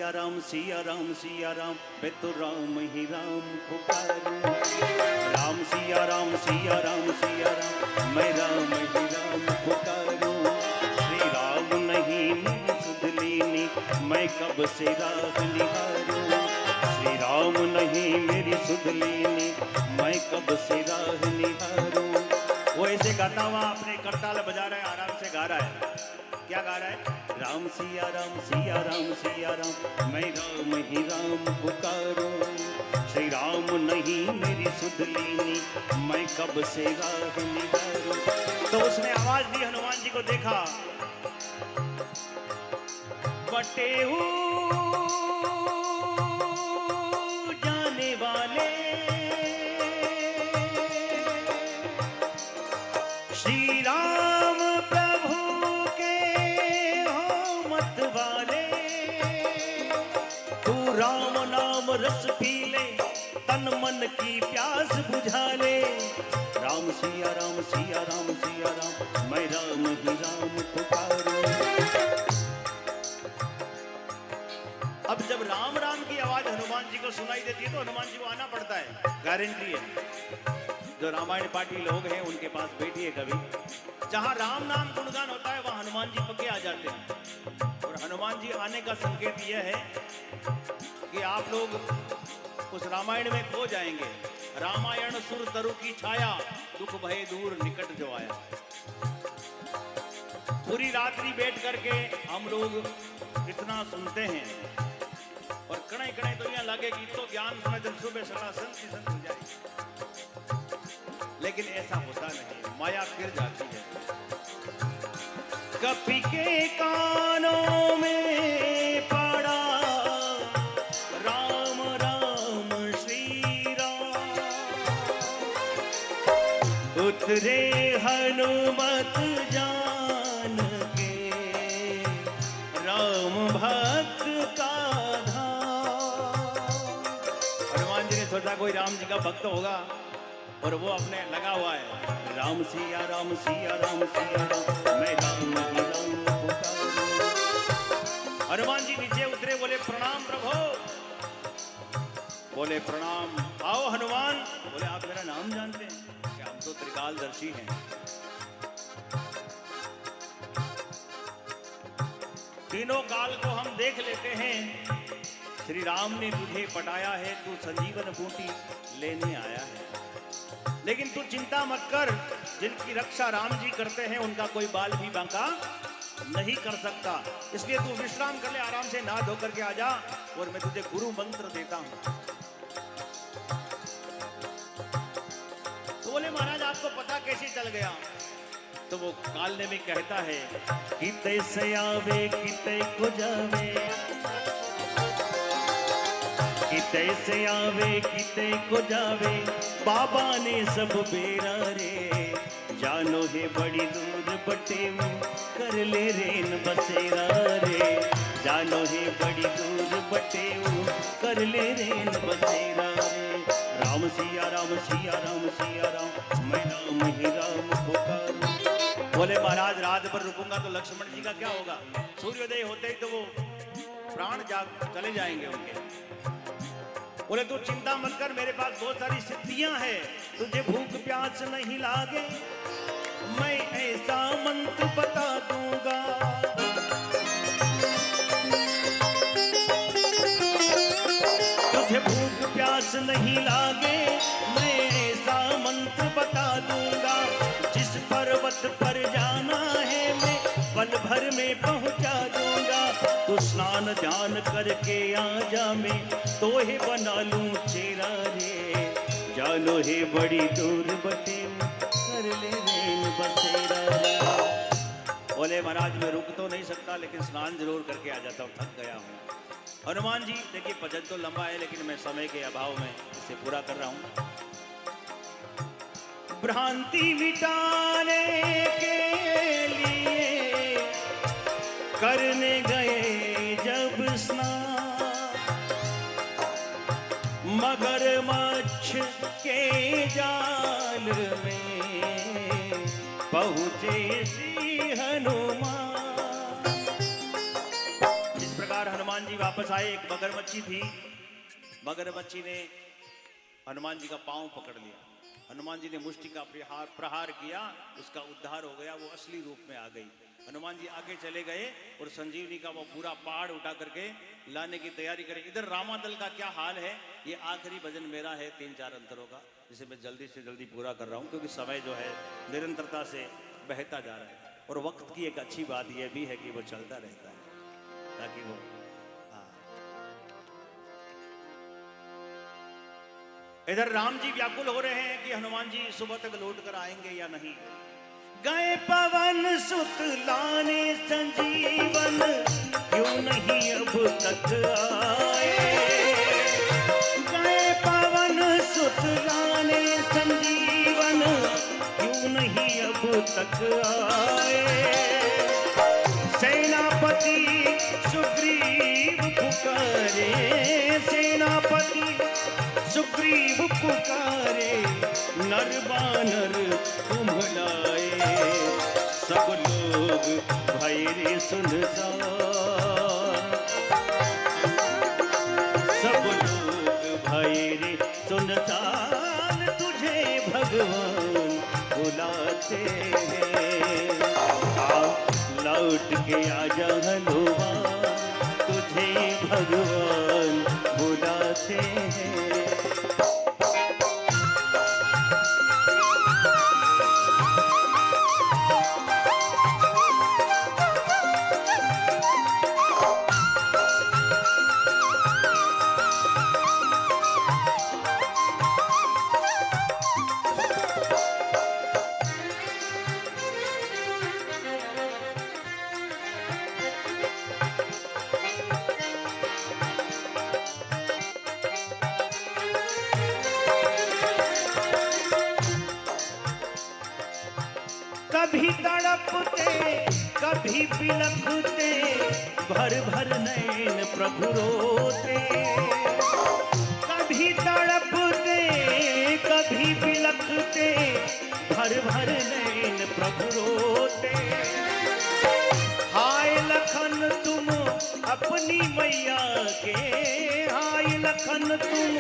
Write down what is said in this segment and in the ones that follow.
सिया राम सिया राम सिया राम, मैं तो राम ही राम पुकारूं। राम सिया राम सिया राम सिया राम, मैं राम ही राम पुकारूं। श्री राम नहीं मेरी सुध लीनी, मैं कब से राह निहारूं। श्री राम नहीं मेरी सुध लीनी, मैं कब से राह निहारूं। वो ऐसे गाता हुआ अपने करताल बजा रहा है, आराम से गा रहा है। क्या गा रहा है? राम सिया राम सिया राम सिया राम, मैं राम ही राम पुकारूं। श्री राम नहीं मेरी सुध लीनी, मैं कब से राह निहारूं। तो उसने आवाज दी, हनुमान जी को देखा, बटे जाने वाले श्री राम प्रभु के हो मत वाले। तू राम नाम रस पी ले, तन मन की प्यास बुझा ले। राम सिया राम सिया राम सिया राम, मैं राम ही राम पुकारूं। अब जब राम राम की आवाज हनुमान जी को सुनाई देती है तो हनुमान जी को आना पड़ता है, गारंटी है। जो रामायण पाठी लोग हैं उनके पास बैठिए कभी, जहां राम नाम गुणगान होता है वहां हनुमान जी पक्के आ जाते हैं। और हनुमान जी आने का संकेत यह है कि आप लोग उस रामायण में खो जाएंगे। रामायण सुर तरु की छाया, दुख भय दूर निकट जो आया। पूरी रात्रि बैठ करके हम लोग इतना सुनते हैं और कणे कणे दुनिया लगेगी तो ज्ञान समय जब सुबह सड़ा संत संत हो जाएगी, लेकिन ऐसा होता नहीं, माया फिर जाती है। कपि के कानों में पड़ा राम राम श्री राम, उतरे हनुमत जान के राम भक्त का धाम। हनुमान जी ने सोचा कोई राम जी का भक्त होगा और वो अपने लगा हुआ है, राम सिया राम सिया राम सिया राम, मैं राम ही राम पुकारूं। हनुमान जी नीचे उतरे, बोले प्रणाम प्रभु। बोले प्रणाम, आओ हनुमान। बोले आप मेरा नाम जानते हैं? कि हम तो त्रिकालदर्शी हैं। तीनों काल को हम देख लेते हैं। श्री राम ने तुझे पटाया है, तू संजीवन बूटी लेने आया है। लेकिन तू चिंता मत कर, जिनकी रक्षा राम जी करते हैं उनका कोई बाल भी बांका नहीं कर सकता। इसलिए तू विश्राम कर ले, आराम से नहा धो करके आ जा और मैं तुझे गुरु मंत्र देता हूं। तो बोले महाराज आपको पता कैसे चल गया? तो वो काल में कहता है, किते से आवे किते को जावे, किते से आवे किते को जावे, बाबा ने सब बेरा रे। जानो है बड़ी दूर बटे कर ले रेन बसेरा रे। जानो है बड़ी दूर बटे कर ले रेन बसेरा रे। राम सिया राम सिया राम सिया राम, मैं राम ही राम पुकारूं। बोले महाराज रात भर रुकूंगा तो लक्ष्मण जी का क्या होगा? सूर्योदय होते ही तो वो प्राण जाग चले जाएंगे उनके। बोले तू चिंता मत कर, मेरे पास बहुत सारी सिद्धियां हैं, तुझे भूख प्यास नहीं लागे, मैं ऐसा मंत्र बता दूंगा। तुझे भूख प्यास नहीं लागे, मैं ऐसा मंत्र बता दूंगा। जिस पर्वत पर जाना है मैं पल भर में पहुंचा दूंगा। तू स्नान ध्यान करके आ जा, मैं तो ही बना लूं चेहरा रे। जानो है बड़ी दूर बटे कर ले रेन बसेरा रे। बोले महाराज मैं रुक तो नहीं सकता, लेकिन स्नान जरूर करके आ जाता हूँ, थक गया हूँ। हनुमान जी देखिए भजन तो लंबा है, लेकिन मैं समय के अभाव में इसे पूरा कर रहा हूँ। भ्रांति मिटाने के लिए करने गए जब स्नान, मगरमच्छ के जाल में पहुंचे श्री हनुमान। इस प्रकार हनुमान जी वापस वापस आए, एक मगरमच्छी थी, मगरमच्छी ने हनुमान जी का पांव पकड़ लिया। हनुमान जी ने मुष्टि का प्रहार किया, उसका उद्धार हो गया, वो असली रूप में आ गई। हनुमान जी आगे चले गए और संजीवनी का वो पूरा पहाड़ उठा करके लाने की तैयारी करें। इधर रामादल का क्या हाल है, ये आखिरी भजन मेरा है 3-4 अंतरों का, जिसे मैं जल्दी से जल्दी पूरा कर रहा हूँ, क्योंकि समय जो है निरंतरता से बहता जा रहा है। और वक्त की एक अच्छी बात यह भी है कि वो चलता रहता है, ताकि वो इधर राम जी व्याकुल हो रहे हैं कि हनुमान जी सुबह तक लौट कर आएंगे या नहीं। गए पवन सुत लाने संजीवन, क्यों नहीं अब तक आए। गए पवन सुत लाने संजीवन, क्यों नहीं अब तक आए। सेनापति सुग्रीव पुकारे, सेनापति सुग्रीव पुकारे, नर बानर कुम्हलाए। सब लोग भय रे सुनसान, सब लोग भय रे सुनसान, तुझे भगवान बुलाते हैं। लौट के आजा हनुमान, तुझे भगवान बुलाते हैं। कभी तड़पते कभी बिलखते, भर भर नैन प्रभु रोते। कभी तड़पते कभी बिलखते, भर भर नैन प्रभु रोते। हाय लखन तुम अपनी मैया के, हाय लखन तुम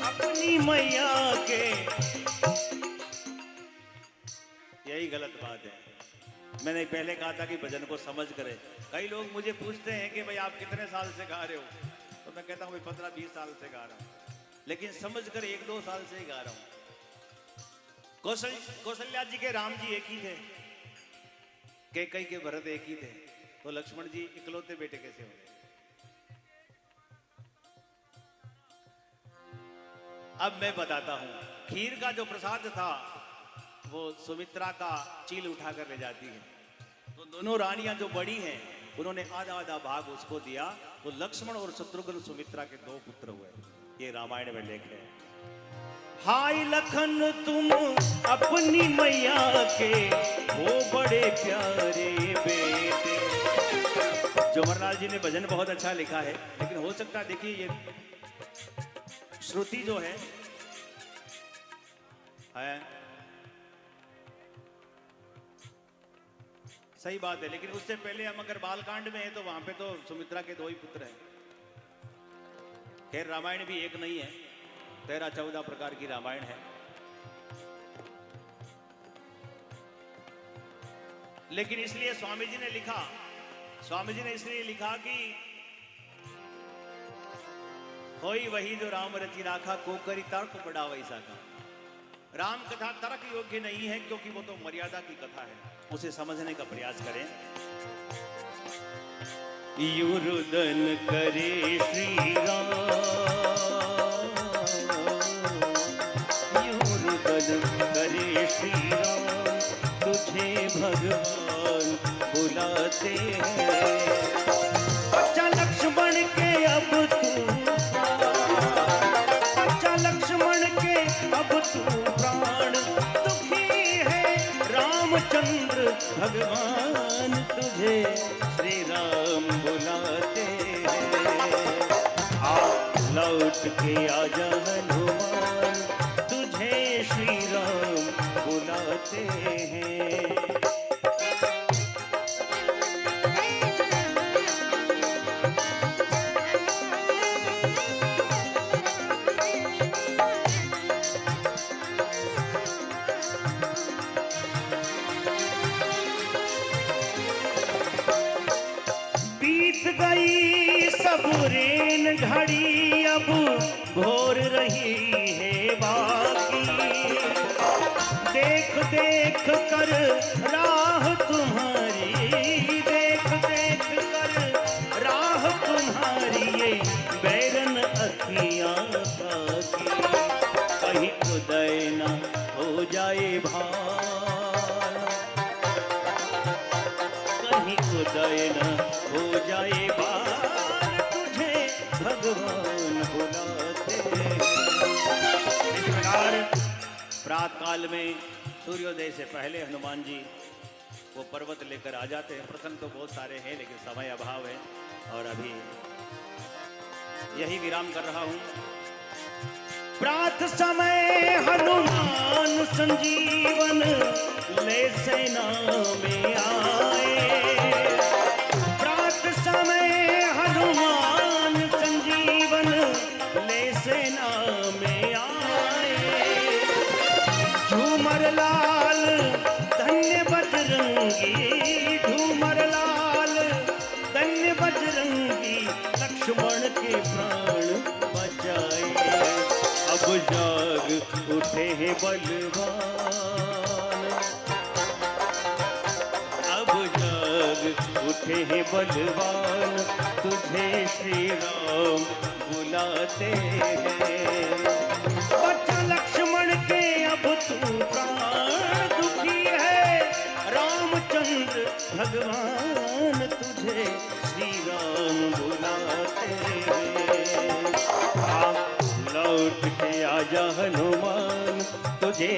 अपनी मैया के। यही गलत बात है। मैंने पहले कहा था कि भजन को समझ करें। कई लोग मुझे पूछते हैं कि भाई आप कितने साल से गा रहे हो, तो मैं कहता हूँ भाई 15-20 साल से गा रहा हूँ, लेकिन समझ कर 1-2 साल से ही गा रहा हूँ। कौशल्या जी के राम जी एक ही थे, कैकेयी के भरत एक ही थे, तो लक्ष्मण जी इकलौते बेटे कैसे हो गए? अब मैं बताता हूँ। खीर का जो प्रसाद था वो सुमित्रा का चील उठाकर ले जाती है, तो दोनों रानियां जो बड़ी हैं उन्होंने आधा आधा भाग उसको दिया, तो लक्ष्मण और शत्रुघ्न सुमित्रा के 2 पुत्र हुए। ये रामायण में लेख है। हाय लखन तुम अपनी मैया के, वो बड़े प्यारे बेटे। जमरलाल जी ने भजन बहुत अच्छा लिखा है, लेकिन हो सकता है देखिए ये श्रुति जो है सही बात है, लेकिन उससे पहले हम अगर बालकांड में है तो वहां पे तो सुमित्रा के 2 ही पुत्र हैं। खैर रामायण भी एक नहीं है, 13-14 प्रकार की रामायण है। लेकिन इसलिए स्वामी जी ने लिखा, स्वामी जी ने इसलिए लिखा कि होई वही जो राम रचि राखा, को करी तर्क बड़ा वैसा का। राम कथा तर्क योग्य नहीं है, क्योंकि वो तो मर्यादा की कथा है, उसे समझने का प्रयास करें। युरुदन करे श्री राम, युरुदन करे श्री राम, तुझे भगवान बुलाते हैं। अच्छा लक्ष्मण के अब तू, अच्छा लक्ष्मण के अब तू प्राण दुखी है। रामचंद्र भगवान तुझे श्री राम बुलाते हैं। आ लौट के आजा हनुमान, तुझे श्री राम बुलाते हैं। बुरेन घड़ी अब भोर रही है बाकी, देख देख कर राह तुम्हारी, देख देख कर राह तुम्हारी, ये बैरन अखियां ताकी, कहीं उदय न हो जाए भान, कहीं उदय न हो जाए भान, तुझे भगवान बुलाते। इस प्रकार प्रातः काल में सूर्योदय से पहले हनुमान जी वो पर्वत लेकर आ जाते हैं। प्रसंग तो बहुत सारे हैं लेकिन समय अभाव है और अभी यही विराम कर रहा हूं। प्रातः समय हनुमान संजीवन ले सेना में आए, प्रातः समय हनुमान संजीवन ले सेना में आए, झूमर लाल धन्य बजरंगी, झूमर लाल धन्य बजरंगी, लक्ष्मण के प्राण बचाए, अब जाग उठे हैं बलवान, अब जाग उठे हैं बलवान, तुझे श्री राम बुलाते हैं, बच्चा लक्ष्मण के अब तू प्राण दुखी है, रामचंद्र भगवान तुझे श्री राम बुलाते हैं, लौट के आजा हनुमान, तुझे